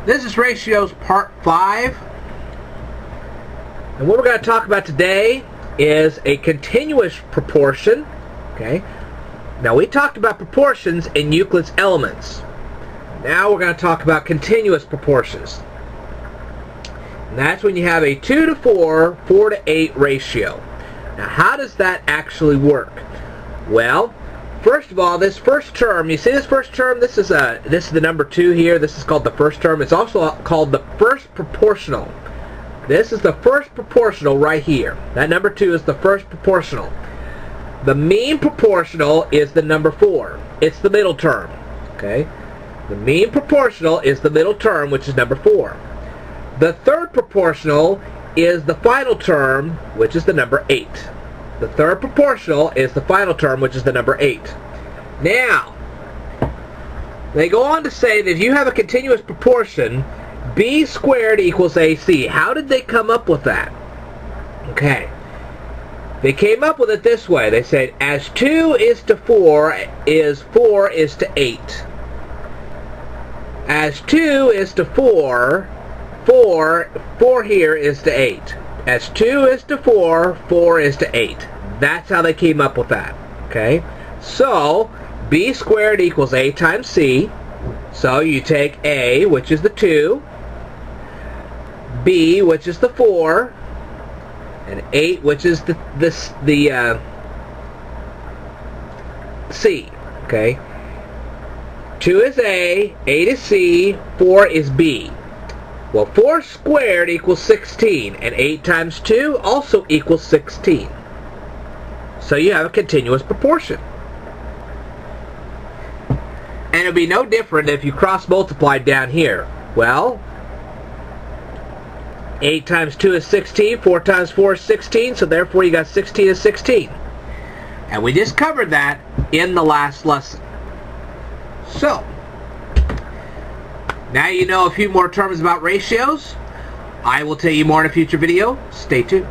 This is Ratios Part 5. And what we're going to talk about today is a continuous proportion. Okay. Now we talked about proportions in Euclid's Elements. Now we're going to talk about continuous proportions. And that's when you have a 2 to 4, 4 to 8 ratio. Now how does that actually work? Well, first of all, this first term, you see this first term? This is the number 2 here. This is called the first term. It's also called the first proportional. This is the first proportional right here. That number 2 is the first proportional. The mean proportional is the number 4. It's the middle term. Okay? The mean proportional is the middle term, which is number 4. The third proportional is the final term, which is the number 8. The third proportional is the final term, which is the number 8. Now, they go on to say that if you have a continuous proportion, b squared equals ac. How did they come up with that? Okay. They came up with it this way. They said, as 2 is to 4 is 4 is to 8. As 2 is to 4, 4 here is to 8. As 2 is to 4, 4 is to 8. That's how they came up with that. Okay? So, b squared equals a times c. So you take a, which is the 2, b, which is the 4, and 8, which is the c. Okay? 2 is a, 8 is c, 4 is b. Well, 4 squared equals 16, and 8 times 2 also equals 16. So you have a continuous proportion. And it would be no different if you cross-multiplied down here. Well, 8 times 2 is 16, 4 times 4 is 16, so therefore you got 16 is 16. And we just covered that in the last lesson. So, now you know a few more terms about ratios. I will tell you more in a future video. Stay tuned.